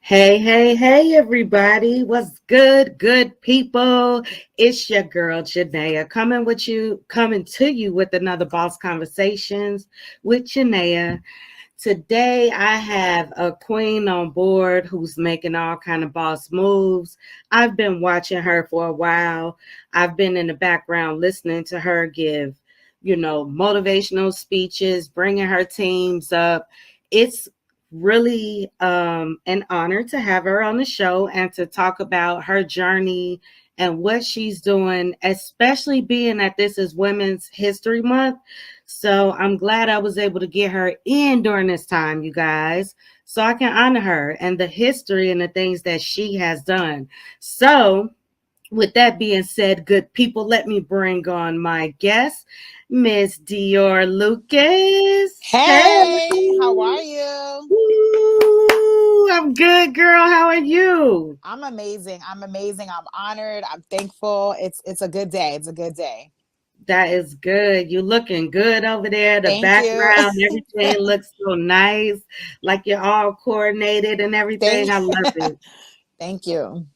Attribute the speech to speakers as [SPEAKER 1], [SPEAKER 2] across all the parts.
[SPEAKER 1] Hey, hey, hey, everybody. What's good, good people? It's your girl, Janeah, coming to you with another Boss Conversations with Janeah. Today, I have a queen on board who's making all kind of boss moves. I've been watching her for a while. I've been in the background listening to her give, motivational speeches, bringing her teams up. It's really an honor to have her on the show and to talk about her journey and what she's doing, especially being that this is Women's History Month. So I'm glad I was able to get her in during this time, you guys, so I can honor her and the history and the things that she has done. So with that being said, good people, let me bring on my guest, Miss Dior Lucas.
[SPEAKER 2] Hey, how are you?
[SPEAKER 1] Woo, I'm good, girl. How are you?
[SPEAKER 2] I'm amazing. I'm honored. I'm thankful. It's a good day. It's a good day.
[SPEAKER 1] That is good. You looking good over there. The
[SPEAKER 2] Thank you.
[SPEAKER 1] background, everything looks so nice. Like you're all coordinated and everything. I love it.
[SPEAKER 2] Thank you.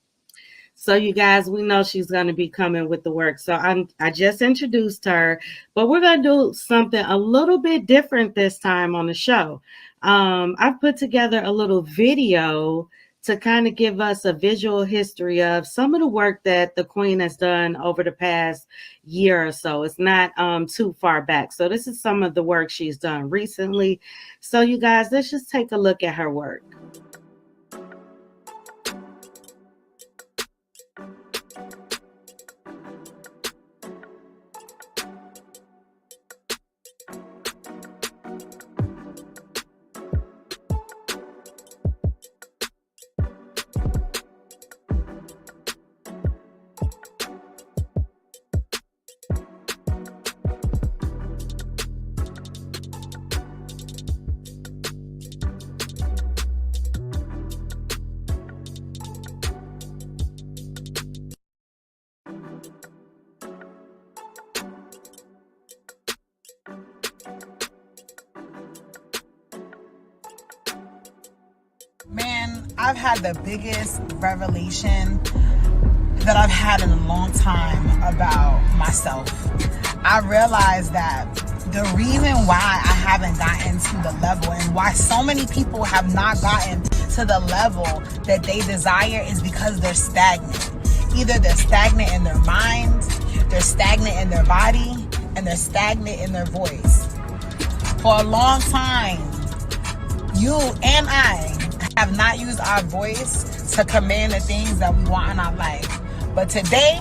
[SPEAKER 1] So you guys, we know she's going to be coming with the work. So I just introduced her, but we're going to do something a little bit different this time on the show. I've put together a little video to kind of give us a visual history of some of the work that the Queen has done over the past year or so. It's not too far back. So this is some of the work she's done recently. So you guys, let's just take a look at her work.
[SPEAKER 2] Man, I've had the biggest revelation that I've had in a long time about myself. I realized that the reason why I haven't gotten to the level and why so many people have not gotten to the level that they desire is because they're stagnant. Either they're stagnant in their mind, they're stagnant in their body, and they're stagnant in their voice. For a long time, you and I have not used our voice to command the things that we want in our life. But today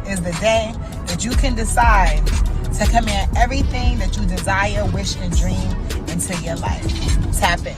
[SPEAKER 2] is the day that you can decide to command everything that you desire, wish, and dream into your life. Tap in.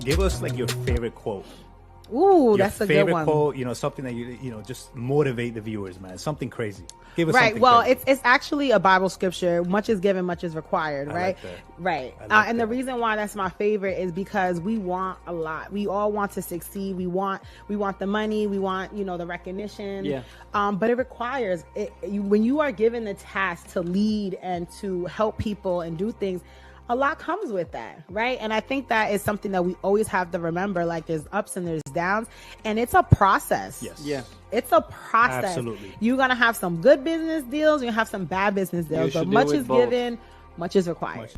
[SPEAKER 3] Give us like your favorite quote.
[SPEAKER 2] Ooh,
[SPEAKER 3] Your
[SPEAKER 2] that's a good
[SPEAKER 3] favorite
[SPEAKER 2] one.
[SPEAKER 3] quote, something that just motivate the viewers, man. Something crazy. Give us
[SPEAKER 4] Right.
[SPEAKER 3] something
[SPEAKER 4] Well,
[SPEAKER 3] crazy.
[SPEAKER 4] it's actually a Bible scripture. Much is given, much is required.
[SPEAKER 3] I
[SPEAKER 4] Right.
[SPEAKER 3] like that.
[SPEAKER 4] Right.
[SPEAKER 3] I like
[SPEAKER 4] And the
[SPEAKER 3] that.
[SPEAKER 4] reason why that's my favorite is because we want a lot. We all want to succeed. We want the money. We want the recognition.
[SPEAKER 3] Yeah.
[SPEAKER 4] But it requires when you are given the task to lead and to help people and do things. A lot comes with that, right? And I think that is something that we always have to remember. Like there's ups and there's downs, and it's a process.
[SPEAKER 3] Yes.
[SPEAKER 5] Yeah.
[SPEAKER 4] It's a process.
[SPEAKER 3] Absolutely.
[SPEAKER 4] You're gonna have some good business deals. You're gonna have some bad business deals.
[SPEAKER 5] should
[SPEAKER 4] But
[SPEAKER 5] deal
[SPEAKER 4] much
[SPEAKER 5] with
[SPEAKER 4] is
[SPEAKER 5] both.
[SPEAKER 4] given, much is required.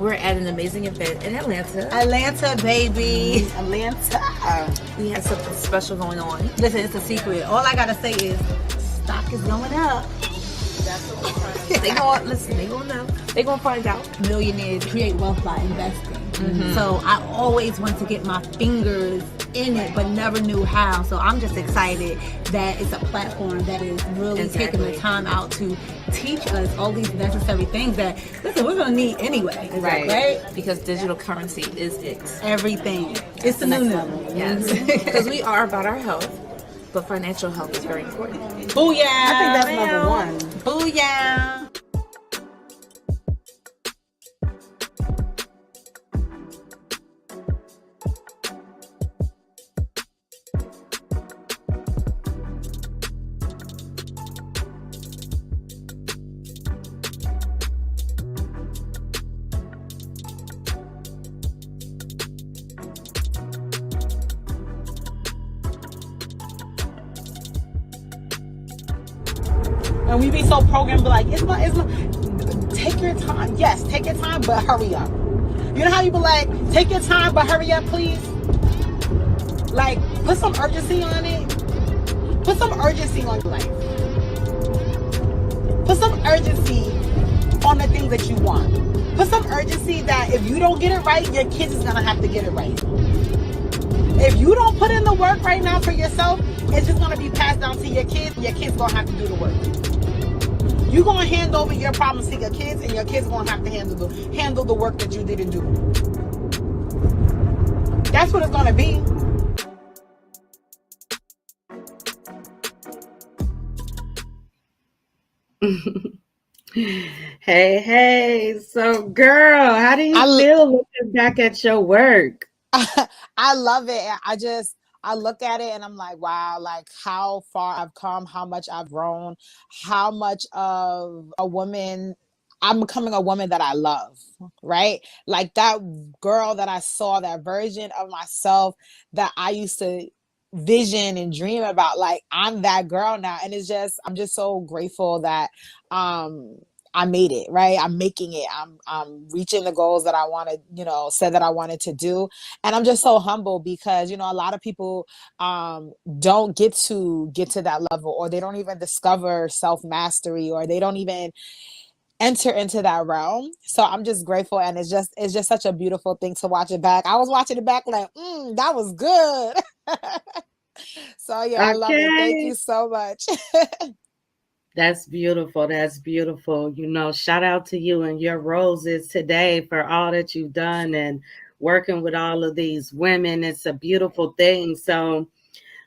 [SPEAKER 6] We're at an amazing event in Atlanta.
[SPEAKER 2] Atlanta, baby.
[SPEAKER 4] Atlanta.
[SPEAKER 6] We have something special going on.
[SPEAKER 2] Listen, it's a secret. All I gotta say is stock is going up.
[SPEAKER 6] They gonna listen. They gonna know. They gonna find out.
[SPEAKER 5] Millionaires create wealth by investing. So I always want to get my fingers in it, but never knew how. So I'm just excited that it's a platform that is really taking the time out to teach us all these necessary things that, listen, we're gonna need anyway. Right?
[SPEAKER 6] Because digital currency is it.
[SPEAKER 5] Everything. It's the new level.
[SPEAKER 6] Yes. Because we are about our health, but financial health is very important.
[SPEAKER 2] Booyah!
[SPEAKER 4] I think that's number one.
[SPEAKER 2] Booyah!
[SPEAKER 4] And we be so programmed, like, it's my, take your time. Yes, take your time, but hurry up. You know how you be like, take your time, but hurry up, please? Like, put some urgency on it. Put some urgency on your life. Put some urgency on the things that you want. Put some urgency that if you don't get it right, your kids is gonna have to get it right. If you don't put in the work right now for yourself, it's just gonna be passed down to your kids, and your kids gonna have to do the work. You're gonna hand over your problems to your kids, and your kids gonna have to handle the work that you didn't do. That's what it's gonna be.
[SPEAKER 1] Hey, so girl, how do you feel looking back at your work?
[SPEAKER 2] I love it. I look at it and I'm like, wow, like how far I've come, how much I've grown, how much of a woman I'm becoming, a woman that I love, right? Like that girl that I saw, that version of myself that I used to vision and dream about, like I'm that girl now. And I'm just so grateful that I made it, right? I'm making it. I'm reaching the goals that I wanted, said that I wanted to do. And I'm just so humble because, a lot of people don't get to that level, or they don't even discover self-mastery, or they don't even enter into that realm. So I'm just grateful. And it's just such a beautiful thing to watch it back. I was watching it back like, that was good. So yeah, I love it. Thank you so much.
[SPEAKER 1] That's beautiful. That's beautiful. Shout out to you and your roses today for all that you've done and working with all of these women. It's a beautiful thing. So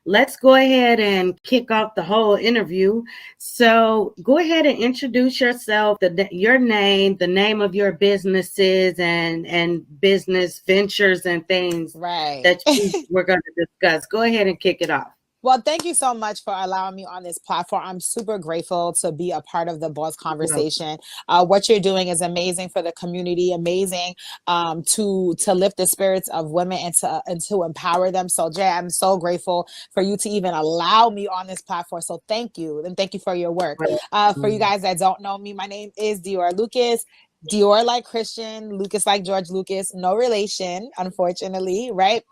[SPEAKER 1] let's go ahead and kick off the whole interview. So go ahead and introduce yourself, your name, the name of your businesses and business ventures and things that we're going to discuss. Go ahead and kick it off.
[SPEAKER 2] Well, thank you so much for allowing me on this platform. I'm super grateful to be a part of the Boss Conversation. What you're doing is amazing for the community, amazing to lift the spirits of women and to empower them. So, Jay, I'm so grateful for you to even allow me on this platform. So thank you. And thank you for your work. For you guys that don't know me, my name is Dior Lucas. Dior like Christian, Lucas like George Lucas. No relation, unfortunately, right?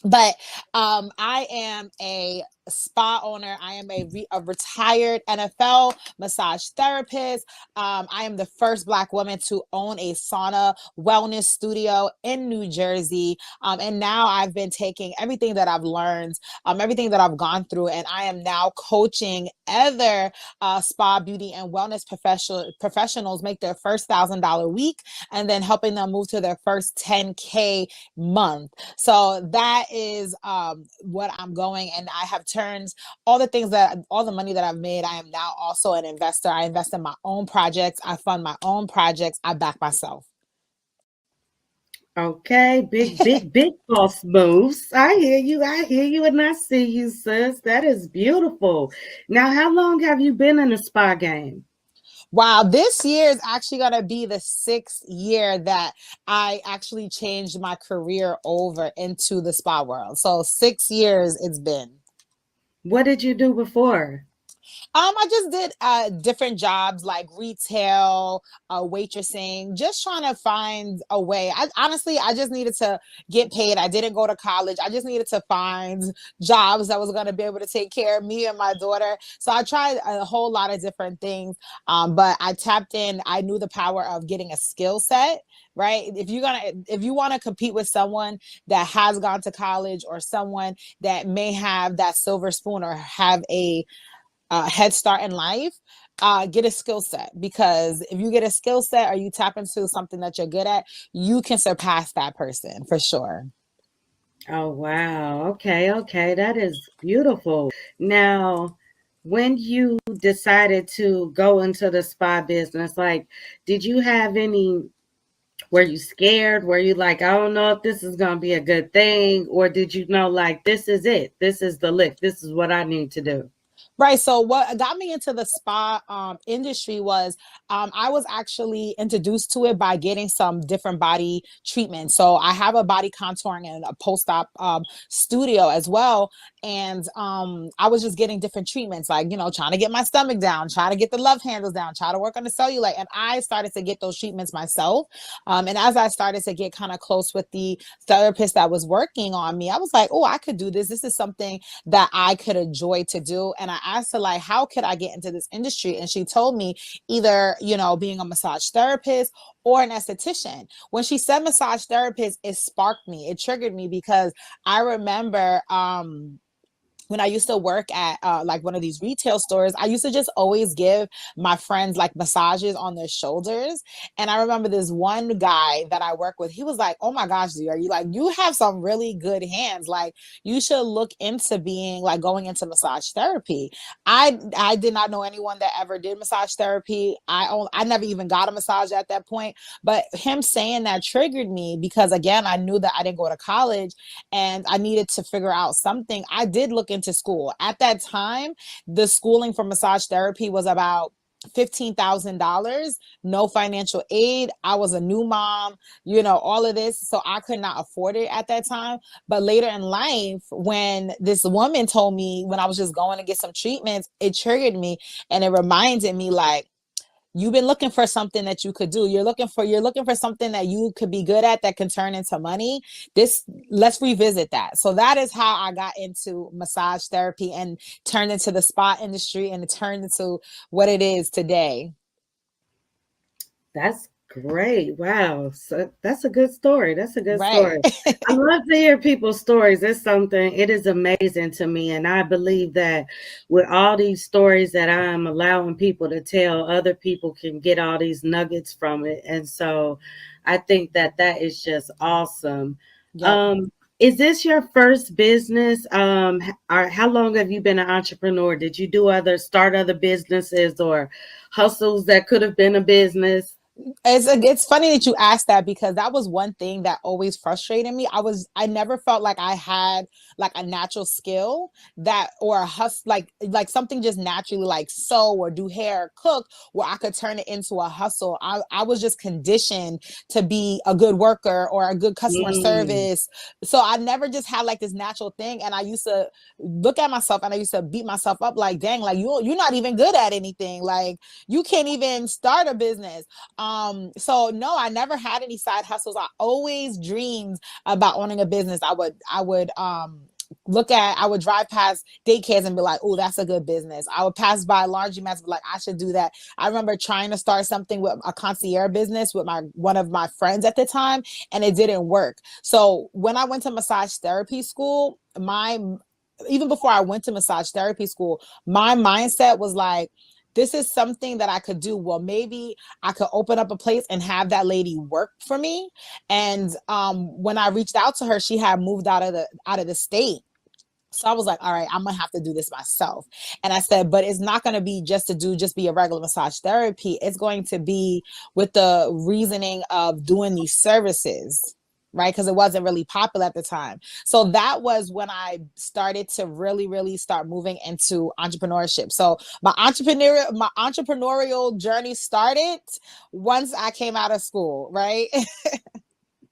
[SPEAKER 2] But I am a spa owner. I am a retired NFL massage therapist. I am the first Black woman to own a sauna wellness studio in New Jersey. And now I've been taking everything that I've learned, everything that I've gone through, and I am now coaching other spa, beauty, and wellness professionals make their first $1,000 week, and then helping them move to their first 10K month. So that is what I'm going, and I have turned all the money that I've made. I am now also an investor. I invest in my own projects. I fund my own projects. I back myself.
[SPEAKER 1] Okay, big boss moves. I hear you, and I see you, sis. That is beautiful. Now, how long have you been in the spa game?
[SPEAKER 2] Wow, this year is actually going to be the 6th year that I actually changed my career over into the spa world. So 6 years it's been.
[SPEAKER 1] What did you do before?
[SPEAKER 2] I just did different jobs like retail, waitressing, just trying to find a way. I just needed to get paid. I didn't go to college. I just needed to find jobs that was going to be able to take care of me and my daughter. So I tried a whole lot of different things, but I tapped in. I knew the power of getting a skill set. Right. If you want to compete with someone that has gone to college or someone that may have that silver spoon or have a head start in life, get a skill set, because if you get a skill set or you tap into something that you're good at, you can surpass that person for sure.
[SPEAKER 1] Oh, wow. Okay, okay. That is beautiful. Now, when you decided to go into the spa business, like, did you have any, were you scared? Were you like, I don't know if this is going to be a good thing? Or did you know, like, this is it? This is the lick. This is what I need to do?
[SPEAKER 2] Right. So what got me into the spa industry was I was actually introduced to it by getting some different body treatments. So I have a body contouring and a post-op studio as well. And I was just getting different treatments, like, trying to get my stomach down, trying to get the love handles down, try to work on the cellulite. And I started to get those treatments myself. And as I started to get kind of close with the therapist that was working on me, I was like, oh, I could do this. This is something that I could enjoy to do. And I asked her, like, how could I get into this industry? And she told me either, being a massage therapist or an esthetician. When she said massage therapist, it sparked me. It triggered me, because I remember when I used to work at like one of these retail stores, I used to just always give my friends like massages on their shoulders. And I remember this one guy that I work with, he was like, oh my gosh, Dior, you have some really good hands. Like, you should look into going into massage therapy. I did not know anyone that ever did massage therapy. I never even got a massage at that point. But him saying that triggered me, because again, I knew that I didn't go to college and I needed to figure out something. I did look into school. At that time, the schooling for massage therapy was about $15,000, no financial aid. I was a new mom, all of this. So I could not afford it at that time. But later in life, when this woman told me, when I was just going to get some treatments, it triggered me, and it reminded me, like, you've been looking for something that you could do. You're looking for something that you could be good at that can turn into money. Let's revisit that. So that is how I got into massage therapy and turned into the spa industry, and it turned into what it is today.
[SPEAKER 1] That's great. Wow. So that's a good story. That's a good
[SPEAKER 2] Right.
[SPEAKER 1] story. I love to hear people's stories. It is amazing to me. And I believe that with all these stories that I'm allowing people to tell, other people can get all these nuggets from it. And so I think that is just awesome.
[SPEAKER 2] Yep.
[SPEAKER 1] Is this your first business? Or how long have you been an entrepreneur? Did you start other businesses or hustles that could have been a business?
[SPEAKER 2] It's funny that you asked that, because that was one thing that always frustrated me. I never felt like I had like a natural skill that, or a hustle, like something just naturally, like sew or do hair or cook, where I could turn it into a hustle. I was just conditioned to be a good worker or a good customer service. So I never just had like this natural thing. And I used to look at myself and I used to beat myself up, like, dang, like you're not even good at anything. Like, you can't even start a business. So no, I never had any side hustles. I always dreamed about owning a business. I would drive past daycares and be like, oh, that's a good business. I would pass by laundromats and be like, I should do that. I remember trying to start something with a concierge business with one of my friends at the time, and it didn't work. So when I went to massage therapy school, even before I went to massage therapy school, my mindset was like, this is something that I could do. Well, maybe I could open up a place and have that lady work for me. And when I reached out to her, she had moved out of the state. So I was like, all right, I'm going to have to do this myself. And I said, but it's not going to be just be a regular massage therapy. It's going to be with the reasoning of doing these services, right? Because it wasn't really popular at the time. So that was when I started to really, really start moving into entrepreneurship. So my entrepreneurial journey started once I came out of school, right?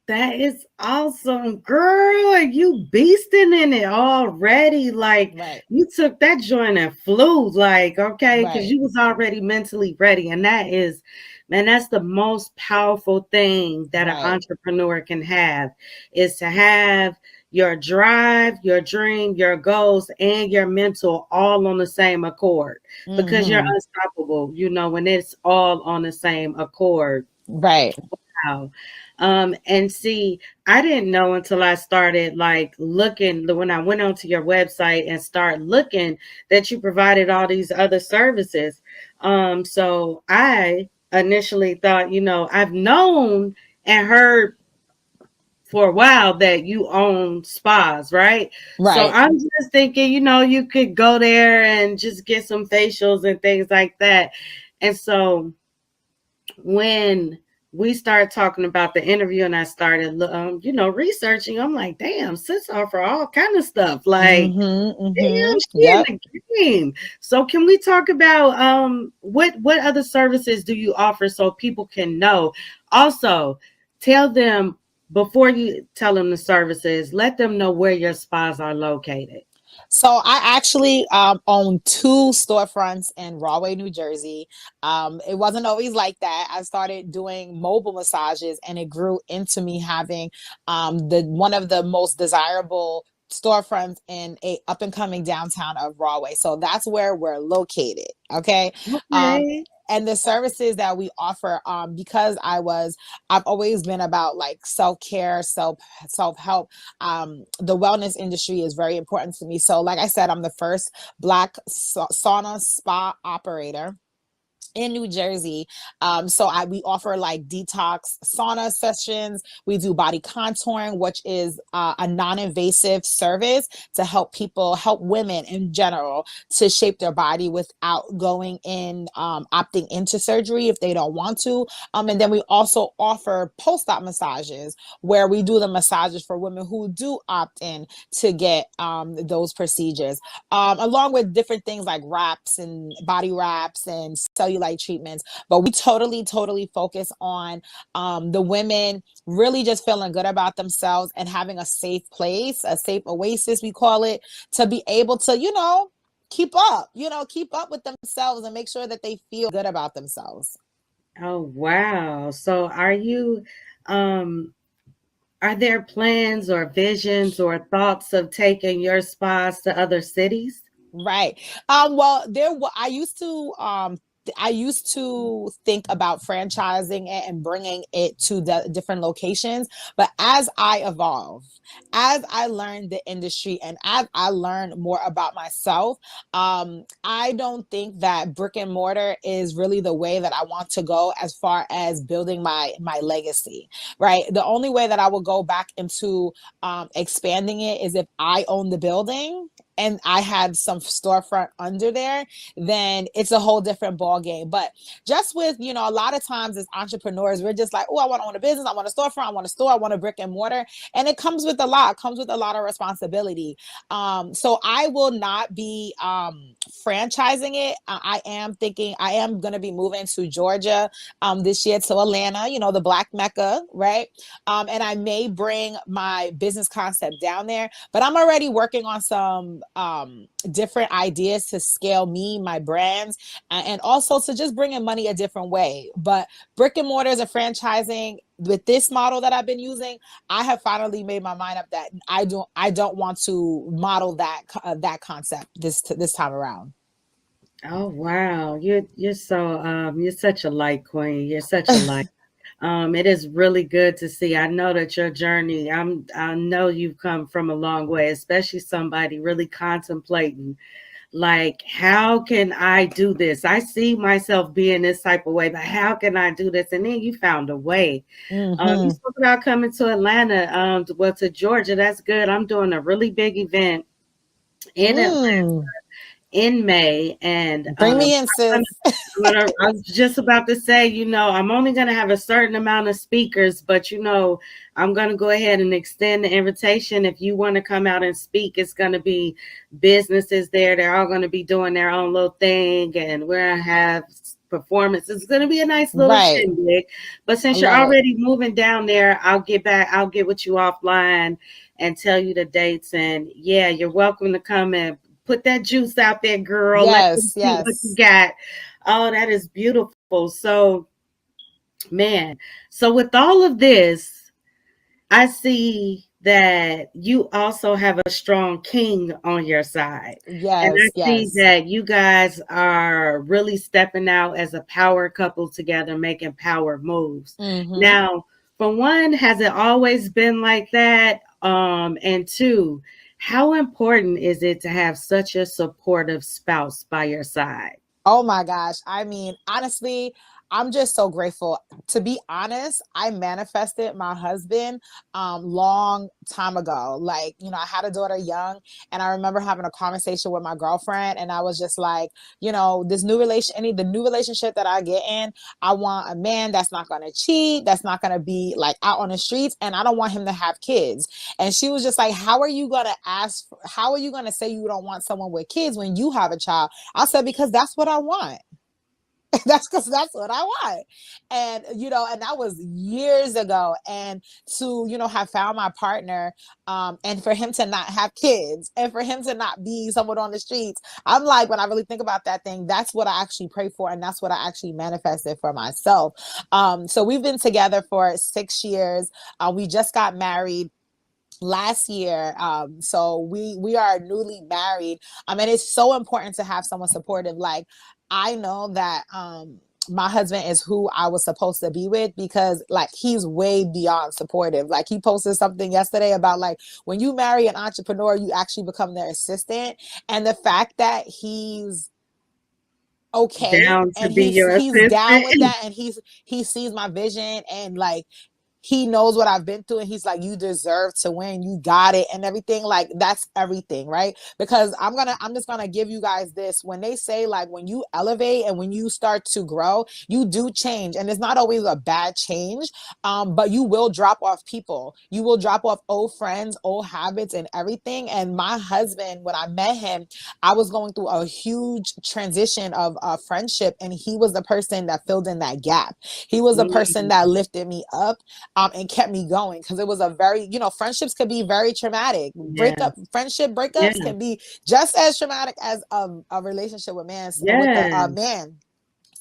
[SPEAKER 1] That is awesome, girl. You beasting in it already. Like
[SPEAKER 4] Right.
[SPEAKER 1] you took that joint and flew, like, okay, because
[SPEAKER 4] Right.
[SPEAKER 1] you was already mentally ready. And that is, man, that's the most powerful thing that an
[SPEAKER 4] Right.
[SPEAKER 1] entrepreneur can have is to have your drive, your dream, your goals, and your mental all on the same accord. Because you're
[SPEAKER 4] Hmm.
[SPEAKER 1] unstoppable, when it's all on the same accord.
[SPEAKER 4] Right.
[SPEAKER 1] Wow. And see, I didn't know until I started like looking when I went onto your website and start looking that you provided all these other services. So I initially thought, I've known and heard for a while that you own spas, right? So
[SPEAKER 4] Right.
[SPEAKER 1] I'm just thinking, you could go there and just get some facials and things like that. And so when we started talking about the interview and I started, researching, I'm like, damn, sis offer all kind of stuff. Like, damn, she in
[SPEAKER 4] Yep.
[SPEAKER 1] the game. So can we talk about what other services do you offer so people can know? Also, tell them before you tell them the services, let them know where your spas are located.
[SPEAKER 4] So I actually own two storefronts in Rahway, New Jersey. It wasn't always like that. I started doing mobile massages, and it grew into me having the one of the most desirable storefronts in a up and coming downtown of Rahway. So that's where we're located. Okay. Um,
[SPEAKER 1] Okay.
[SPEAKER 4] and the services that we offer, because I've always been about like self-care, self-help. The wellness industry is very important to me. So, like I said, I'm the first Black sauna spa operator in New Jersey. We offer like detox sauna sessions. We do body contouring, which is a non-invasive service to help women in general to shape their body without going in, opting into surgery if they don't want to. And then we also offer post-op massages where we do the massages for women who do opt in to get those procedures, along with different things like wraps and body wraps and cellulite treatments. But we totally focus on the women really just feeling good about themselves and having a safe place, a safe oasis, we call it, to be able to, keep up with themselves and make sure that they feel good about themselves.
[SPEAKER 1] Oh, wow. So um are there plans or visions or thoughts of taking your spas to other cities?
[SPEAKER 4] Right. Well, I used to think about franchising it and bringing it to the different locations. But as I evolve, as I learn the industry and as I learn more about myself, I don't think that brick and mortar is really the way that I want to go as far as building my legacy, right? The only way that I will go back into expanding it is if I own the building and I had some storefront under there, then it's a whole different ball game. But just with, a lot of times as entrepreneurs, we're just like, oh, I want to own a business, I want a storefront, I want a store, I want a brick and mortar. And it comes with a lot, of responsibility. So I will not be franchising it. I am going to be moving to Georgia this year, to Atlanta, the Black Mecca, right? And I may bring my business concept down there, but I'm already working on some different ideas to scale my brands, and also to just bring in money a different way. But brick and mortars and franchising with this model that I've been using, I have finally made my mind up that I don't want to model that concept this time around.
[SPEAKER 1] Oh, wow. You're such a light queen. You're such a light. It is really good to see. I know that your journey, I know you've come from a long way, especially somebody really contemplating, like, how can I do this? I see myself being this type of way, but how can I do this? And then you found a way. You
[SPEAKER 4] Mm-hmm.
[SPEAKER 1] spoke about coming to Atlanta, to Georgia. That's good. I'm doing a really big event in Atlanta
[SPEAKER 4] Mm.
[SPEAKER 1] in May, and
[SPEAKER 4] Bring me in, sis.
[SPEAKER 1] I was just about to say, I'm only going to have a certain amount of speakers, but I'm going to go ahead and extend the invitation. If you want to come out and speak, it's going to be businesses there. They're all going to be doing their own little thing, and we're going to have performance. It's going to be a nice little
[SPEAKER 4] Right.
[SPEAKER 1] shindig. But since
[SPEAKER 4] I
[SPEAKER 1] you're
[SPEAKER 4] love it.
[SPEAKER 1] already moving down there, I'll get with you offline and tell you the dates. And yeah, you're welcome to come and put that juice out there, girl. Let them
[SPEAKER 4] Yes,
[SPEAKER 1] see what you
[SPEAKER 4] yes.
[SPEAKER 1] got. Oh, that is beautiful. So, man, so with all of this, I see that you also have a strong king on your side. And I
[SPEAKER 4] Yes,
[SPEAKER 1] see
[SPEAKER 4] yes.
[SPEAKER 1] that you guys are really stepping out as a power couple together, making power moves.
[SPEAKER 4] Mm-hmm.
[SPEAKER 1] Now, for one, has it always been like that? And two, how important is it to have such a supportive spouse by your side?
[SPEAKER 4] Oh my gosh. I mean, honestly, I'm just so grateful. To be honest, I manifested my husband long time ago. Like, I had a daughter young, and I remember having a conversation with my girlfriend, and I was just like, this the new relationship that I get in, I want a man that's not gonna cheat, that's not gonna be like out on the streets, and I don't want him to have kids. And she was just like, how are you gonna say you don't want someone with kids when you have a child? I said, because that's what I want. That's because that's what I want. And, and that was years ago. And to, have found my partner, and for him to not have kids and for him to not be someone on the streets, I'm like, when I really think about that thing, that's what I actually pray for. And that's what I actually manifested for myself. So we've been together for 6 years. We just got married last year. So we are newly married. And it's so important to have someone supportive. Like, I know that my husband is who I was supposed to be with, because like he's way beyond supportive. Like, he posted something yesterday about like, when you marry an entrepreneur, you actually become their assistant. And the fact that he's okay
[SPEAKER 1] Down to
[SPEAKER 4] and
[SPEAKER 1] be your
[SPEAKER 4] he's down with
[SPEAKER 1] assistant?
[SPEAKER 4] that, and he sees my vision, and like he knows what I've been through, and he's like, you deserve to win, you got it, and everything. Like, that's everything, right? Because I'm just gonna give you guys this. When they say, like, when you elevate and when you start to grow, you do change, and it's not always a bad change. But you will drop off people, you will drop off old friends, old habits, and everything. And my husband, when I met him, I was going through a huge transition of friendship, and he was the person that filled in that gap. He was the person that lifted me up, and kept me going, because it was a very, friendships could be very traumatic.
[SPEAKER 1] Yeah.
[SPEAKER 4] Breakups
[SPEAKER 1] Yeah.
[SPEAKER 4] can be just as traumatic as a relationship with a
[SPEAKER 1] Yeah.
[SPEAKER 4] man.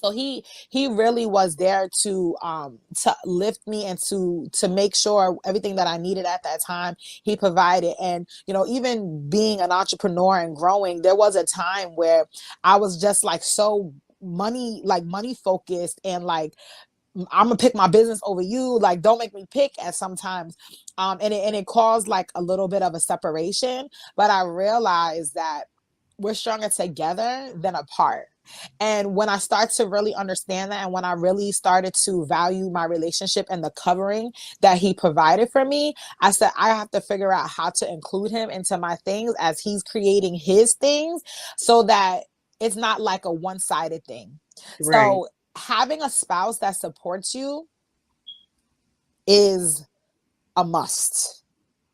[SPEAKER 4] So he really was there to lift me and to make sure everything that I needed at that time, he provided. And even being an entrepreneur and growing, there was a time where I was just like so money focused, and like, I'm gonna pick my business over you. Like, don't make me pick. At sometimes, and it caused like a little bit of a separation. But I realized that we're stronger together than apart. And when I start to really understand that, and when I really started to value my relationship and the covering that he provided for me, I said, I have to figure out how to include him into my things as he's creating his things, so that it's not like a one-sided thing.
[SPEAKER 1] Right.
[SPEAKER 4] So having a spouse that supports you is a must.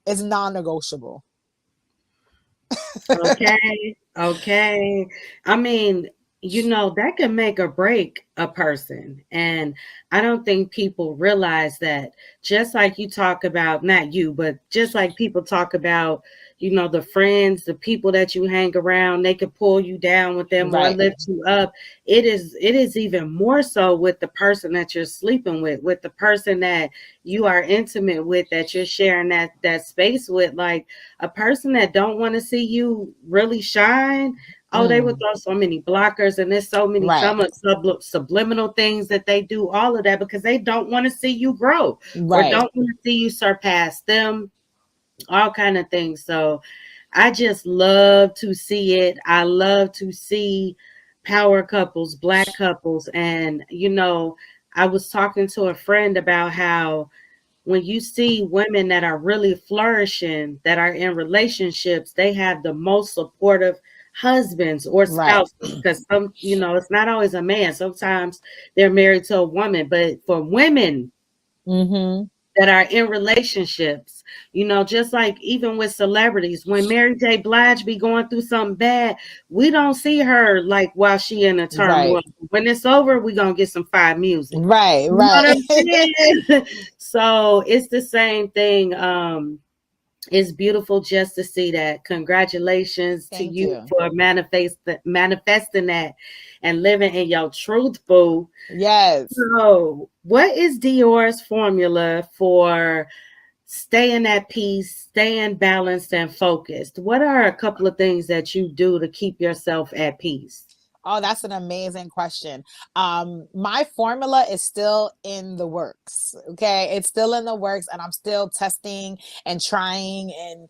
[SPEAKER 4] It's non-negotiable.
[SPEAKER 1] Okay. Okay. I mean, that can make or break a person. And I don't think people realize that, just like you talk about, not you, but just like people talk about, the friends, the people that you hang around, they could pull you down with them or
[SPEAKER 4] Right.
[SPEAKER 1] lift you up. It is even more so with the person that you're sleeping with the person that you are intimate with, that you're sharing that space with. Like, a person that don't want to see you really shine, oh, they would throw so many blockers, and there's so many
[SPEAKER 4] Right.
[SPEAKER 1] subliminal things that they do, all of that, because they don't want to see you grow or
[SPEAKER 4] Right.
[SPEAKER 1] don't want to see you surpass them, all kind of things. So I just love to see it. I love to see power couples, black couples. And, I was talking to a friend about how when you see women that are really flourishing, that are in relationships, they have the most supportive husbands or
[SPEAKER 4] Right.
[SPEAKER 1] spouses, because it's not always a man. Sometimes they're married to a woman, but for women,
[SPEAKER 4] Mm-hmm.
[SPEAKER 1] that are in relationships. Just like even with celebrities, when Mary J. Blige be going through something bad, we don't see her like while she in a turmoil.
[SPEAKER 4] Right.
[SPEAKER 1] When it's over, we gonna get some fire music.
[SPEAKER 4] Right.
[SPEAKER 1] You know what
[SPEAKER 4] Right.
[SPEAKER 1] I'm saying? So it's the same thing. It's beautiful just to see that. Congratulations to
[SPEAKER 4] Thank
[SPEAKER 1] you
[SPEAKER 4] you.
[SPEAKER 1] for manifesting that and living in your truth, boo.
[SPEAKER 4] Yes.
[SPEAKER 1] So, what is Dior's formula for staying at peace, staying balanced and focused? What are a couple of things that you do to keep yourself at peace?
[SPEAKER 4] Oh, that's an amazing question. My formula is still in the works. Okay. It's still in the works, and I'm still testing and trying and,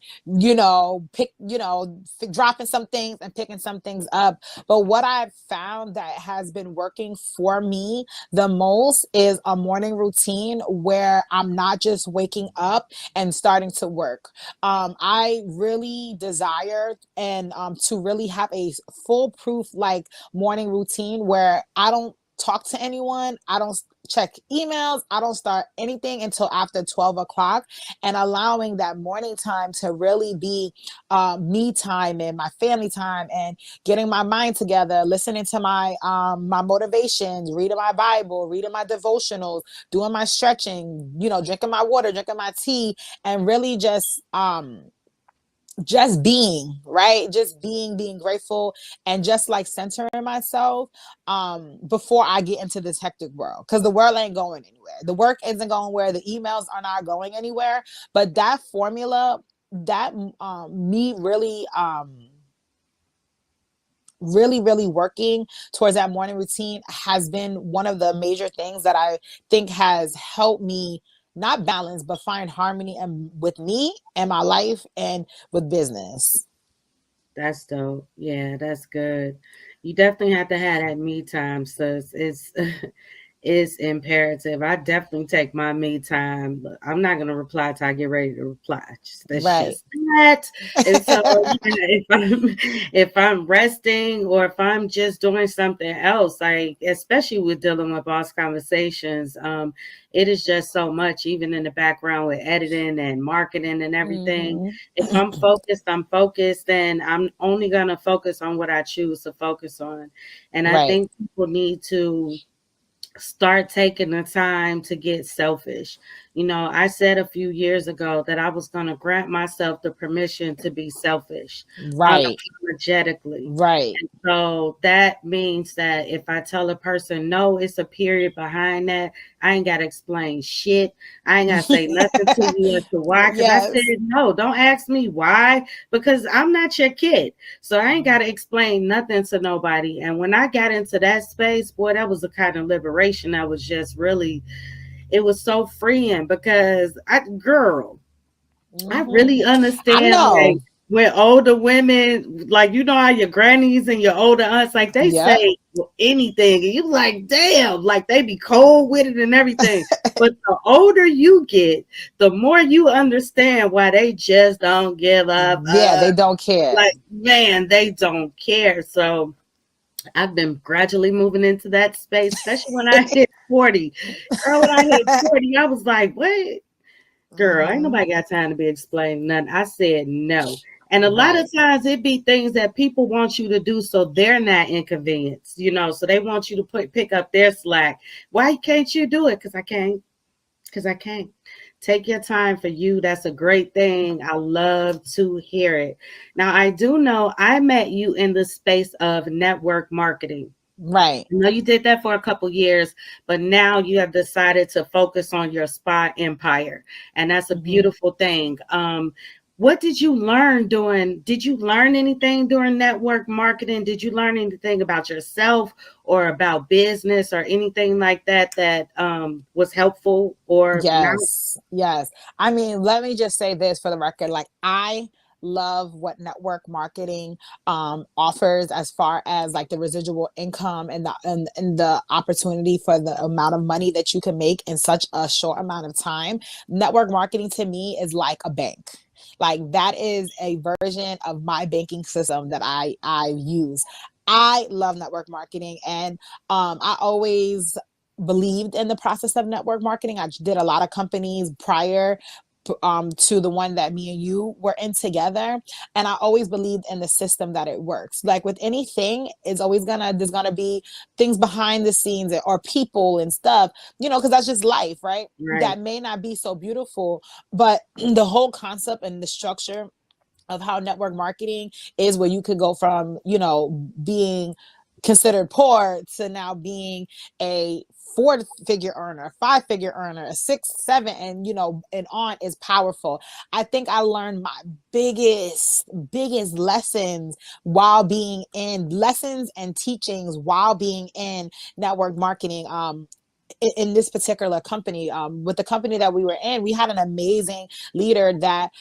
[SPEAKER 4] dropping some things and picking some things up. But what I've found that has been working for me the most is a morning routine where I'm not just waking up and starting to work. I really desire and to really have a foolproof, like, morning routine where I don't talk to anyone. I don't check emails. I don't start anything until after 12 o'clock, and allowing that morning time to really be me time and my family time, and getting my mind together, listening to my motivations, reading my Bible, reading my devotionals, doing my stretching, drinking my water, drinking my tea, and really just being, right, just being grateful, and just like centering myself before I get into this hectic world, because the world ain't going anywhere, the work isn't going where, the emails are not going anywhere. But that formula, that me really working towards that morning routine has been one of the major things that I think has helped me not balance but find harmony and with me and my life and with business.
[SPEAKER 1] That's dope. Yeah, that's good. You definitely have to have that me time, sis. It's it's imperative. I definitely take my me time. But I'm not gonna reply till I get ready to reply. That's
[SPEAKER 4] Right.
[SPEAKER 1] just that. And so if I'm resting or if I'm just doing something else, like especially with dealing with boss conversations, it is just so much, even in the background with editing and marketing and everything.
[SPEAKER 4] Mhm.
[SPEAKER 1] If I'm focused, and I'm only gonna focus on what I choose to focus on. And I
[SPEAKER 4] Right.
[SPEAKER 1] think people need to start taking the time to get selfish. I said a few years ago that I was going to grant myself the permission to be selfish
[SPEAKER 4] Right.
[SPEAKER 1] unapologetically.
[SPEAKER 4] Right.
[SPEAKER 1] So that means that if I tell a person no, it's a period behind that. I ain't got to explain shit. I ain't got to say nothing to you as to why, because I said
[SPEAKER 4] Yes.
[SPEAKER 1] no. Don't ask me why, because I'm not your kid. So I ain't got to explain nothing to nobody. And when I got into that space, boy, that was a kind of liberation. I was just really, it was so freeing because I
[SPEAKER 4] Mhm.
[SPEAKER 1] really
[SPEAKER 4] I
[SPEAKER 1] understand, like,
[SPEAKER 4] know.
[SPEAKER 1] when older women, like, how your grannies and your older aunts, like, they
[SPEAKER 4] Yep.
[SPEAKER 1] say anything, and you like, damn, like, they be cold with it and everything. But the older you get, the more you understand why they just don't give up.
[SPEAKER 4] Yeah, they don't care.
[SPEAKER 1] Like, man, they don't care. So I've been gradually moving into that space, especially when I hit 40. Girl, when I hit 40, I was like, what? Girl, ain't
[SPEAKER 4] Mhm.
[SPEAKER 1] nobody got time to be explaining nothing. I said no. And a lot
[SPEAKER 4] Right.
[SPEAKER 1] of times it be things that people want you to do so they're not inconvenienced, so they want you to pick up their slack. Why can't you do it? Because I can't. Because I can't. Take your time for you. That's a great thing. I love to hear it. Now, I do know I met you in the space of network marketing.
[SPEAKER 4] Right.
[SPEAKER 1] I know you did that for a couple years, but now you have decided to focus on your spa empire, and that's a
[SPEAKER 4] Mhm.
[SPEAKER 1] beautiful thing. What did you learn doing? Did you learn anything during network marketing? Did you learn anything about yourself or about business or anything like that that was helpful or not?
[SPEAKER 4] Yes, yes. I mean, let me just say this for the record. Like, I love what network marketing offers as far as like the residual income and the opportunity for the amount of money that you can make in such a short amount of time. Network marketing to me is like a bank. Like, that is a version of my banking system that I use. I love network marketing, and I always believed in the process of network marketing. I did a lot of companies prior to the one that me and you were in together, and I always believed in the system that it works. Like with anything, there's gonna be things behind the scenes or people and stuff, because that's just life, right?
[SPEAKER 1] Right.
[SPEAKER 4] That may not be so beautiful, but the whole concept and the structure of how network marketing is, where you could go from, being considered poor to now being a 4-figure earner, 5-figure earner, a 6, 7, and on, is powerful. I think I learned my biggest lessons while being in lessons and teachings while being in network marketing. In this particular company, with the company that we were in, we had an amazing leader that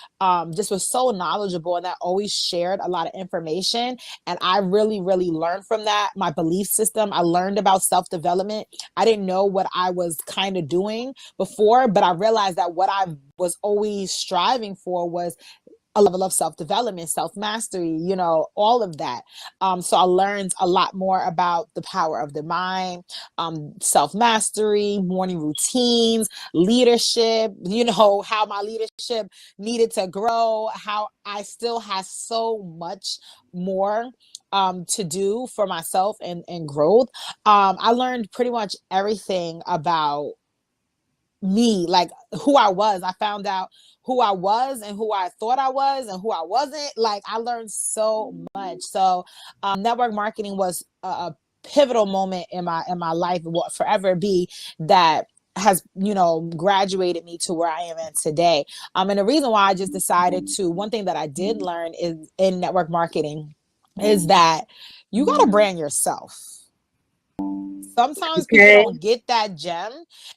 [SPEAKER 4] just was so knowledgeable and that always shared a lot of information. And I really, really learned from that. My belief system, I learned about self-development. I didn't know what I was kind of doing before, but I realized that what I was always striving for was a level of self-development, self-mastery, all of that. So I learned a lot more about the power of the mind, self-mastery, morning routines, leadership, how my leadership needed to grow, how I still have so much more to do for myself and growth. I learned pretty much everything about me, like who I was. I found out who I was and who I thought I was and who I wasn't. Like I learned so much. So network marketing was a pivotal moment in my life, and will forever be, that has graduated me to where I am in today. And the reason why I just decided to, one thing that I did learn is in network marketing is that you got to brand yourself. Sometimes people
[SPEAKER 1] Okay.
[SPEAKER 4] don't get that gem,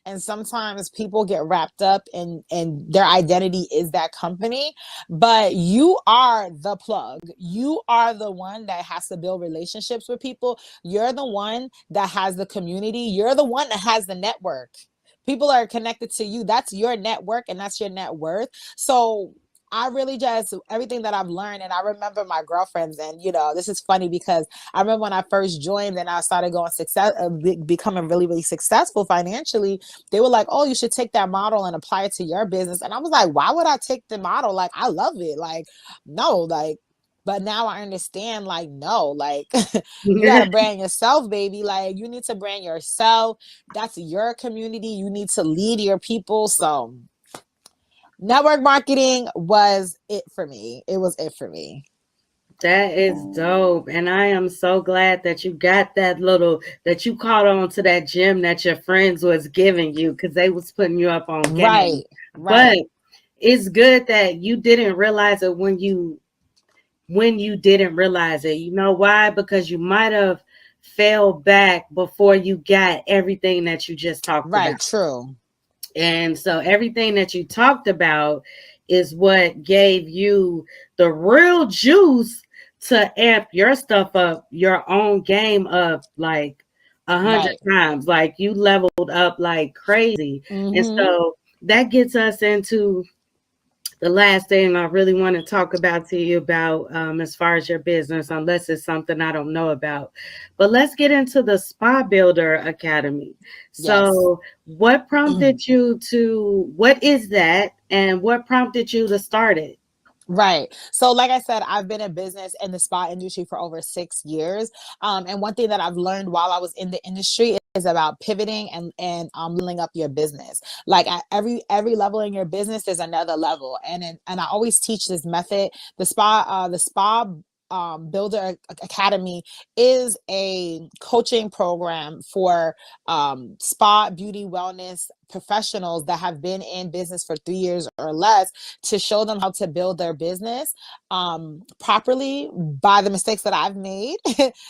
[SPEAKER 4] and sometimes people get wrapped up in their identity is that company, but you are the plug. You are the one that has to build relationships with people. You're the one that has the community. You're the one that has the network. People are connected to you. That's your network and that's your net worth. So I really just, everything that I've learned, and I remember my girlfriends, and this is funny because I remember when I first joined and I started going becoming really, really successful financially, they were like, oh, you should take that model and apply it to your business. And I was like, why would I take the model? Like, I love it. Like, no, like, but now I understand, like, no, like, you got to brand yourself, baby. Like, you need to brand yourself. That's your community. You need to lead your people. So, network marketing was it for me. It was it for me.
[SPEAKER 1] That is dope. And I am so glad that you got that you caught on to that gem that your friends was giving you, because they was putting you up on game.
[SPEAKER 4] Right.
[SPEAKER 1] But it's good that you didn't realize it when you didn't realize it. You know why? Because you might have fell back before you got everything that you just talked about.
[SPEAKER 4] Right, true.
[SPEAKER 1] And so everything that you talked about is what gave you the real juice to amp your stuff up, your own game up like 100 times. Like you leveled up like crazy. And so that gets us into the last thing I really want to talk about to you about as far as your business, unless it's something I don't know about. But let's get into the Spa Builder Academy. So what prompted you to, what is that? And what prompted you to start it?
[SPEAKER 4] Right. So like I said, I've been in business in the spa industry for over 6 years. And one thing that I've learned while I was in the industry is about pivoting and leveling up your business. Like at every level in your business, there's another level. And I always teach this method. The spa Builder Academy is a coaching program for spa, beauty, wellness professionals that have been in business for 3 years or less, to show them how to build their business properly by the mistakes that I've made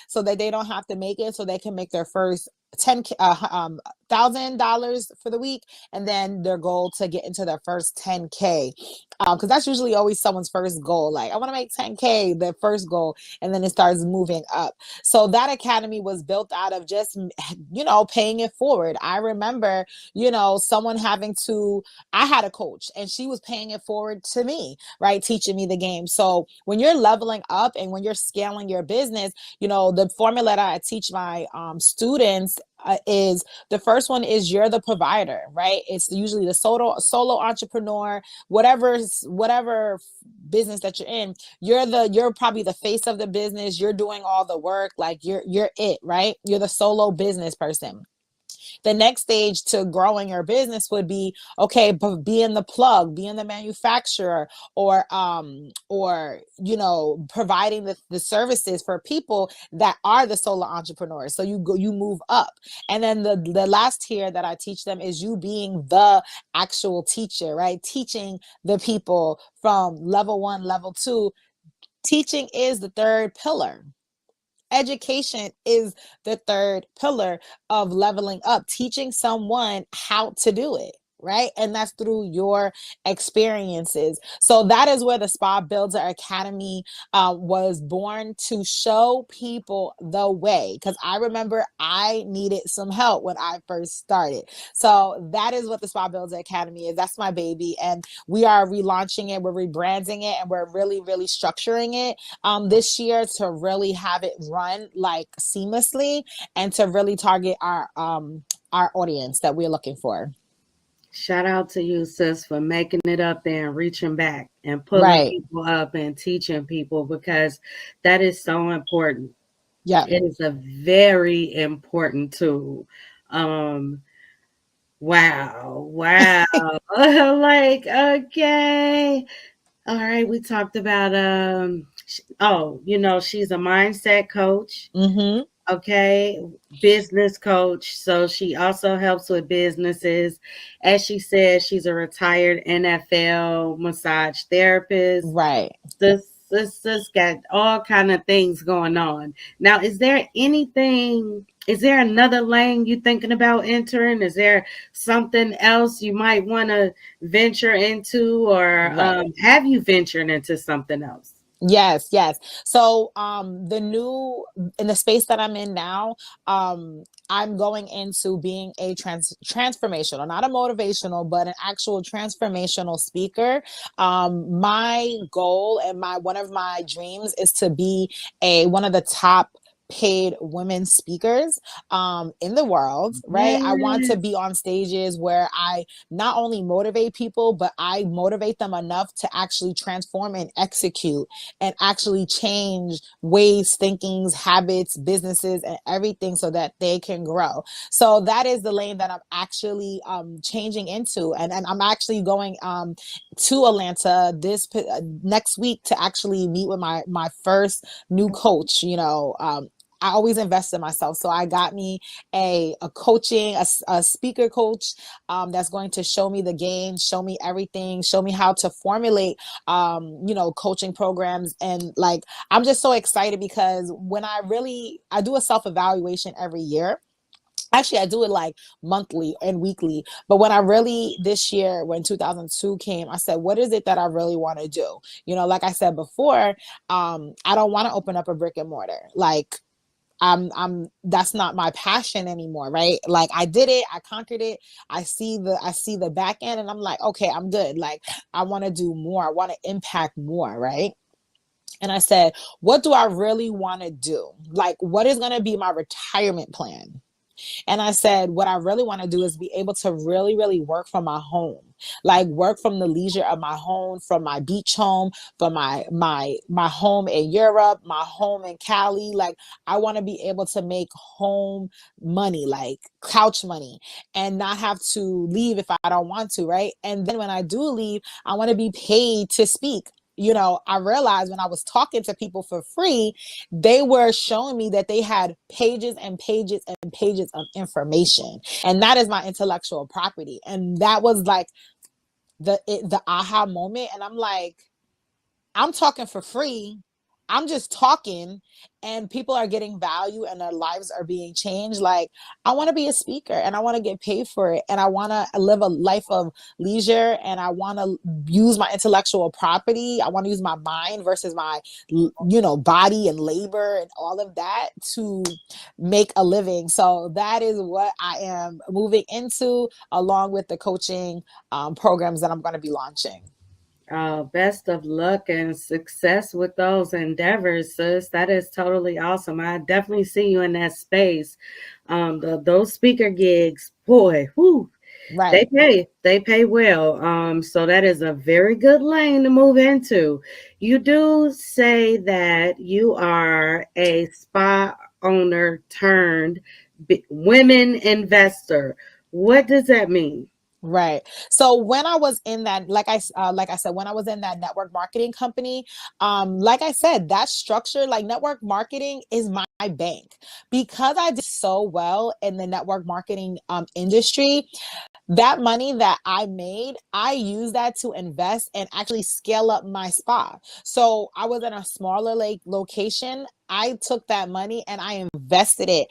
[SPEAKER 4] so that they don't have to make it, so they can make their first $1,000 for the week, and then their goal to get into their first 10K, because that's usually always someone's first goal. Like, I want to make 10K, their first goal, and then it starts moving up. So that academy was built out of just paying it forward. I remember someone I had a coach and she was paying it forward to me, right, teaching me the game. So when you're leveling up and when you're scaling your business, the formula that I teach my students is the first one is you're the provider, right? It's usually the solo entrepreneur, whatever business that you're in, you're probably the face of the business. You're doing all the work, like you're it, right? You're the solo business person. The next stage to growing your business would be, okay, being the plug, being the manufacturer, or providing the services for people that are the solo entrepreneurs. So you move up. And then the last tier that I teach them is you being the actual teacher, right? Teaching the people from level 1, level 2. Teaching is the third pillar. Education is the third pillar of leveling up, teaching someone how to do it, right? And that's through your experiences. So that is where the Spa Builder Academy was born, to show people the way. Because I remember I needed some help when I first started. So that is what the Spa Builder Academy is. That's my baby. And we are relaunching it. We're rebranding it. And we're really, really structuring it this year to really have it run like seamlessly and to really target our audience that we're looking for.
[SPEAKER 1] Shout out to you, sis, for making it up there and reaching back and pulling people up and teaching people, because that is so important.
[SPEAKER 4] Yeah.
[SPEAKER 1] It is a very important tool. Wow. Like, okay. All right. We talked about, she's a mindset coach.
[SPEAKER 4] Mm-hmm.
[SPEAKER 1] Okay, business coach. So she also helps with businesses. As she said, she's a retired NFL massage therapist.
[SPEAKER 4] Right.
[SPEAKER 1] This got all kind of things going on. Now, is there another lane you thinking about entering? Is there something else you might want to venture into, or have you ventured into something else?
[SPEAKER 4] Yes. So in the space that I'm in now, I'm going into being a transformational, not a motivational, but an actual transformational speaker. My goal and one of my dreams is to be one of the top paid women speakers in the world, right? I want to be on stages where I not only motivate people, but I motivate them enough to actually transform and execute and actually change ways, thinkings, habits, businesses, and everything so that they can grow. So that is the lane that I'm actually changing into. And I'm actually going to Atlanta this next week to actually meet with my first new coach. I always invest in myself. So I got me a speaker coach that's going to show me the game, show me everything, show me how to formulate, coaching programs. And like, I'm just so excited because when I do a self-evaluation every year. Actually, I do it like monthly and weekly. But this year, when 2002 came, I said, what is it that I really want to do? Like I said before, I don't want to open up a brick and mortar. Like, that's not my passion anymore, right? Like, I did it, I conquered it. I see the back end and I'm like, okay, I'm good. Like, I want to do more. I want to impact more, right? And I said, what do I really want to do? Like, what is going to be my retirement plan? And I said, what I really want to do is be able to really, really work from my home, like work from the leisure of my home, from my beach home, from my home in Europe, my home in Cali. Like, I want to be able to make home money, like couch money, and not have to leave if I don't want to, right? And then when I do leave, I want to be paid to speak. I realized when I was talking to people for free, they were showing me that they had pages and pages and pages of information. And that is my intellectual property. And that was like the aha moment. And I'm like, I'm talking for free. I'm just talking and people are getting value and their lives are being changed. Like, I want to be a speaker and I want to get paid for it. And I want to live a life of leisure and I want to use my intellectual property. I want to use my mind versus my, body and labor and all of that to make a living. So that is what I am moving into, along with the coaching programs that I'm going to be launching.
[SPEAKER 1] Best of luck and success with those endeavors, sis. That is totally awesome. I definitely see you in that space. Those speaker gigs, boy, whoo,
[SPEAKER 4] Right.
[SPEAKER 1] they pay well. So that is a very good lane to move into. You do say that you are a spa owner turned women investor. What does that mean?
[SPEAKER 4] Right. So when I was in that, like I said, when I was in that network marketing company, like I said, that structure, like network marketing, is my bank because I did so well in the network marketing industry. That money that I made, I used that to invest and actually scale up my spa. So I was in a smaller location. I took that money and I invested it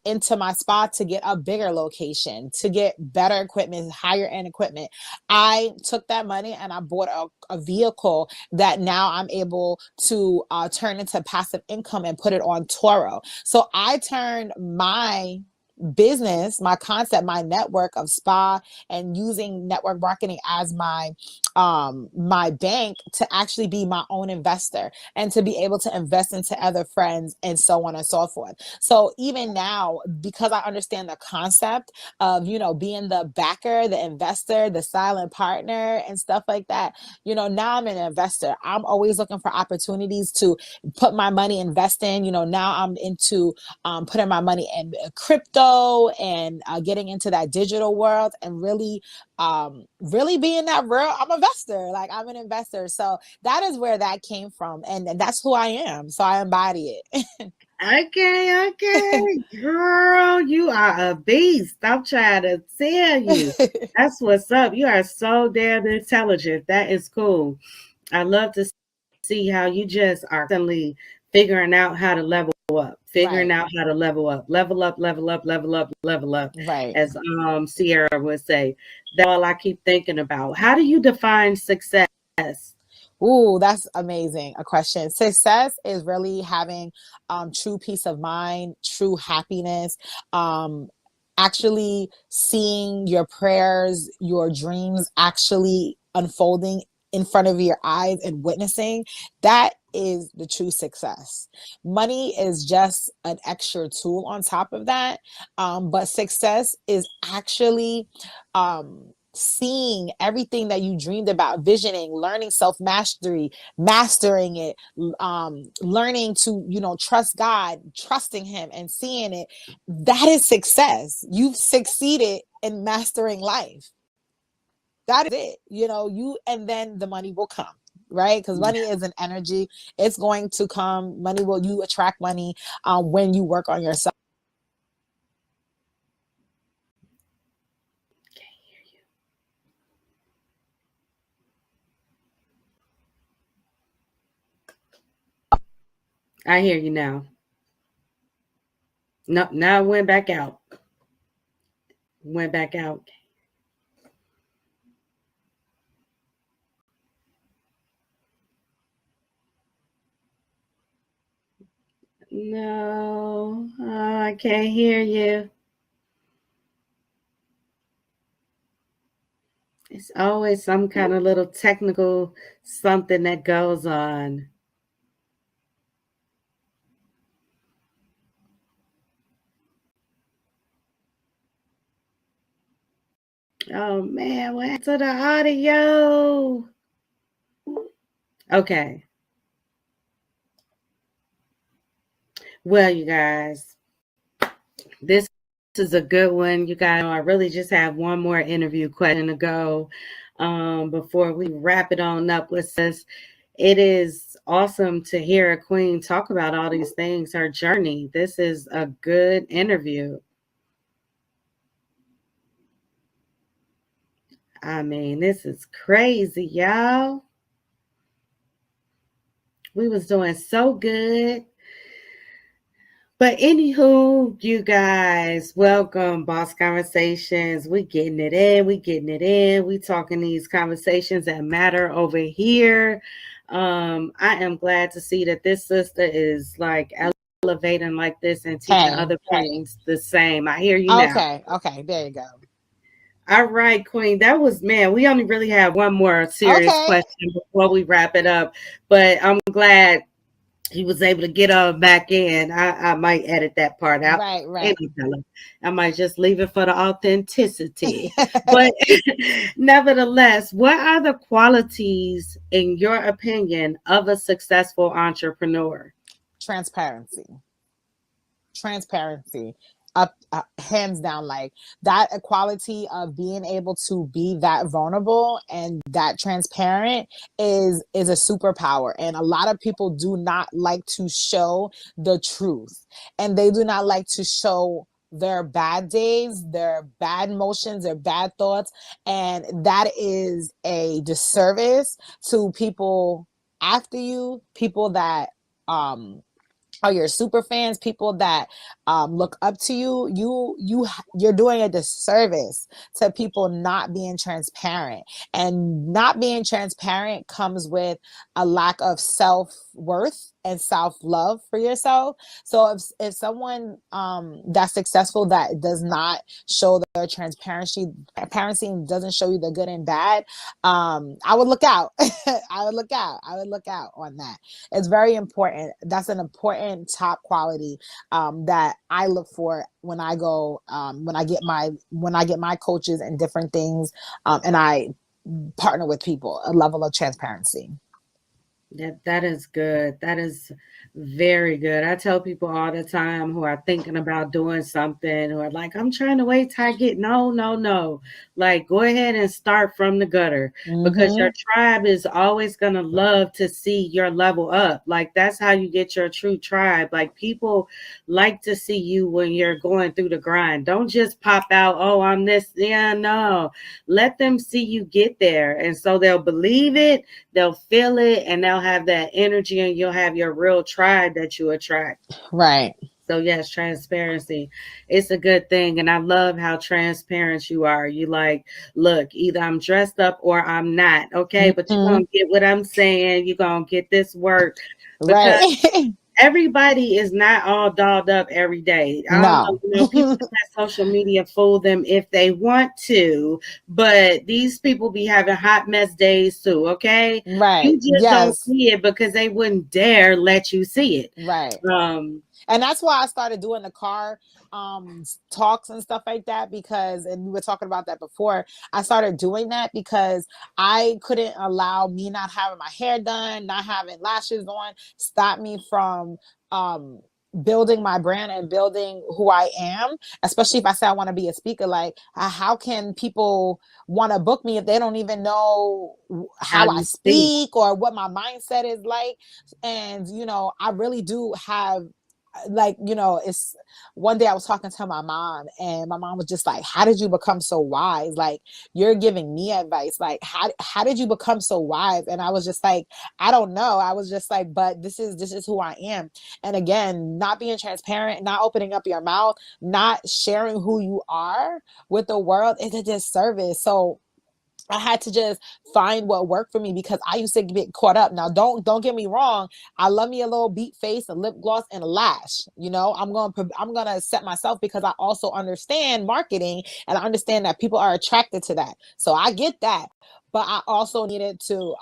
[SPEAKER 4] into my spa to get a bigger location, to get better equipment, higher end equipment. I took that money and I bought a vehicle that now I'm able to turn into passive income and put it on Toro. So I turned my business, my concept, my network of spa, and using network marketing as my bank to actually be my own investor and to be able to invest into other friends and so on and so forth. So even now, because I understand the concept of, being the backer, the investor, the silent partner and stuff like that, now I'm an investor. I'm always looking for opportunities to put my money, invest in. Now I'm into putting my money in crypto and getting into that digital world and really being that real. I'm an investor. Like, I'm an investor. So that is where that came from. And that's who I am. So I embody it.
[SPEAKER 1] Okay, girl, you are a beast. I'm trying to tell you. That's what's up. You are so damn intelligent. That is cool. I love to see how you just are constantly figuring out how to level up, figuring
[SPEAKER 4] Right.
[SPEAKER 1] out how to level up, level up, level up, level up, level up,
[SPEAKER 4] Right.
[SPEAKER 1] as Sierra would say. That's all I keep thinking about. How do you define success?
[SPEAKER 4] Ooh, that's amazing. A question. Success is really having true peace of mind, true happiness, actually seeing your prayers, your dreams actually unfolding in front of your eyes and witnessing. That is the true success. Money is just an extra tool on top of that. But success is actually seeing everything that you dreamed about, visioning, learning self-mastery, mastering it, learning to, trust God, trusting him and seeing it. That is success. You've succeeded in mastering life. That is it. And then the money will come, right? Because money is an energy. It's going to come. You attract money when you work on yourself.
[SPEAKER 1] I hear you now. No, now it went back out. Went back out. No, I can't hear you. It's always some kind of little technical something that goes on. Oh man, what happened to the audio? Okay. Well, you guys, this is a good one. You guys, I really just have one more interview question to go before we wrap it on up with this. It is awesome to hear a queen talk about all these things, her journey. This is a good interview. I mean, this is crazy, y'all. We was doing so good. But anywho, you guys, welcome, Boss Conversations. We getting it in. We getting it in. We talking these conversations that matter over here. I am glad to see that this sister is like elevating like this and teaching
[SPEAKER 4] Okay.
[SPEAKER 1] other queens the same. I hear you now.
[SPEAKER 4] Okay. There you go.
[SPEAKER 1] All right, Queen. That was, man, we only really have one more serious
[SPEAKER 4] Okay.
[SPEAKER 1] question before we wrap it up. But I'm glad he was able to get back in. I might edit that part out.
[SPEAKER 4] Right,
[SPEAKER 1] Ain't
[SPEAKER 4] right.
[SPEAKER 1] no telling. I might just leave it for the authenticity. But nevertheless, what are the qualities, in your opinion, of a successful entrepreneur?
[SPEAKER 4] Transparency. Transparency. Up, hands down, like that equality of being able to be that vulnerable and that transparent is a superpower, and a lot of people do not like to show the truth, and they do not like to show their bad days, their bad emotions, their bad thoughts, and that is a disservice to people after you, people that are your super fans, people that look up to you. You're doing a disservice to people not being transparent, and not being transparent comes with a lack of self-worth and self-love for yourself. So if someone that's successful that does not show their transparency doesn't show you the good and bad, I would look out. I would look out on that. It's very important. That's an important top quality that I look for when I go when I get my coaches and different things, and I partner with people. A level of transparency.
[SPEAKER 1] That is good. That is very good. I tell people all the time who are thinking about doing something, who are like, I'm trying to wait till I get no. Like, go ahead and start from the gutter, because your tribe is always gonna love to see your level up. Like, that's how you get your true tribe. Like, people like to see you when you're going through the grind. Don't just pop out, oh, I'm this. Yeah, no. Let them see you get there. And so they'll believe it, they'll feel it, and they'll have that energy, and you'll have your real tribe that you attract.
[SPEAKER 4] Right.
[SPEAKER 1] So yes, transparency. It's a good thing. And I love how transparent you are. You like, look, either I'm dressed up or I'm not. Okay. But you're gonna get what I'm saying. You're gonna get this work. Because
[SPEAKER 4] Right.
[SPEAKER 1] everybody is not all dolled up every day. I don't know, people let social media fool them if they want to, but these people be having hot mess days too, okay?
[SPEAKER 4] Right.
[SPEAKER 1] You just don't see it because they wouldn't dare let you see it.
[SPEAKER 4] Right. And that's why I started doing the car talks and stuff like that, because, and we were talking about that before, I started doing that because I couldn't allow me not having my hair done, not having lashes on, stop me from building my brand and building who I am, especially if I say I want to be a speaker. Like, how can people want to book me if they don't even know how I speak or what my mindset is like? And, you know, I really do have, like, you know, it's one day I was talking to my mom, and my mom was just like, how did you become so wise? Like, you're giving me advice. Like, how did you become so wise? And I was just like, I don't know. I was just like, but this is who I am. And again, not being transparent, not opening up your mouth, not sharing who you are with the world is a disservice. So I had to just find what worked for me, because I used to get caught up. Now, don't get me wrong. I love me a little beat face, a lip gloss, and a lash. You know, I'm gonna set myself, because I also understand marketing, and I understand that people are attracted to that. So I get that. But I also needed to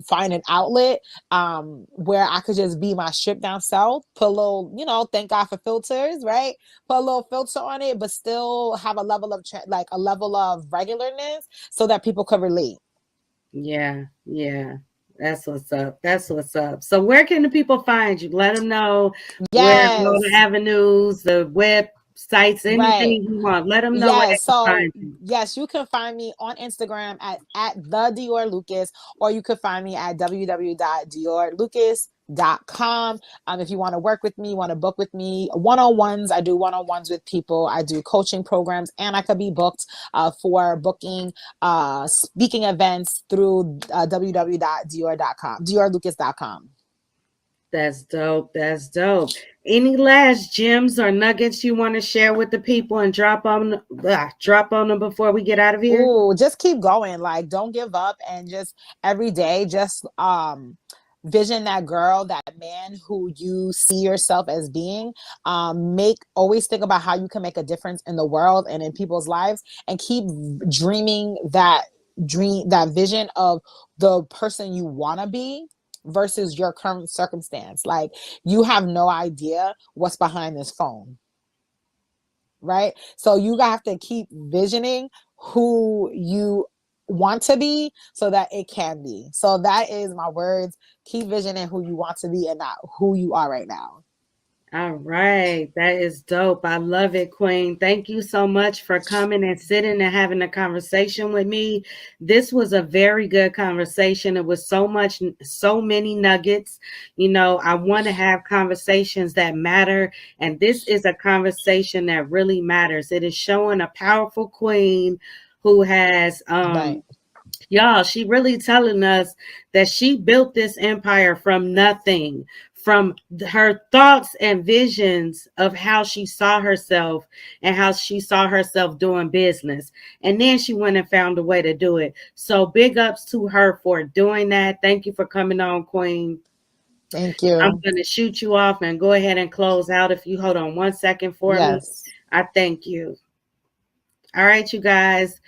[SPEAKER 4] find an outlet where I could just be my stripped down self, put a little, you know, thank God for filters, right? Put a little filter on it, but still have a level of like a level of regularness, so that people could relate.
[SPEAKER 1] Yeah. That's what's up. So where can the people find you? Let them know where all the avenues, the websites, anything you want. Let them know where they can find you.
[SPEAKER 4] Yes, you can find me on Instagram at the Dior Lucas, or you could find me at www.diorlucas.com. If you want to work with me, want to book with me, one-on-ones, I do one-on-ones with people. I do coaching programs, and I could be booked for booking speaking events through www.dior.com, diorlucas.com.
[SPEAKER 1] That's dope. Any last gems or nuggets you want to share with the people and drop on them before we get out of here?
[SPEAKER 4] Ooh, just keep going. Like, don't give up, and just every day, just
[SPEAKER 2] vision that girl, that man who you see yourself as being. Always think about how you can make a difference in the world and in people's lives, and keep dreaming that vision of the person you want to be versus your current circumstance. Like, you have no idea what's behind this phone, right? So you have to keep visioning who you want to be so that it can be. So that is my words. Keep visioning who you want to be and not who you are right now.
[SPEAKER 1] All right. That is dope. I love it, Queen. Thank you so much for coming and sitting and having a conversation with me. This was a very good conversation. It was so many nuggets. You know, I want to have conversations that matter. And this is a conversation that really matters. It is showing a powerful queen who has,
[SPEAKER 2] Right.
[SPEAKER 1] y'all, she really telling us that she built this empire from nothing, from her thoughts and visions of how she saw herself and how she saw herself doing business. And then she went and found a way to do it. So big ups to her for doing that. Thank you for coming on, Queen.
[SPEAKER 2] Thank you.
[SPEAKER 1] I'm going to shoot you off and go ahead and close out. If you hold on 1 second for me, I thank you. All right, you guys.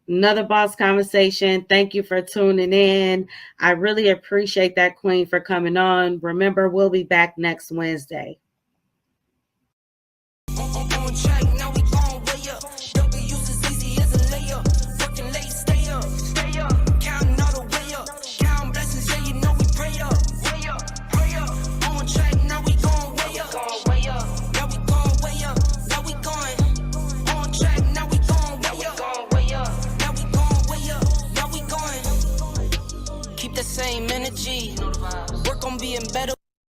[SPEAKER 1] Another boss conversation. Thank you for tuning in. I really appreciate that, Queen, for coming on. Remember, we'll be back next Wednesday.
[SPEAKER 7] Same energy. Work on being better.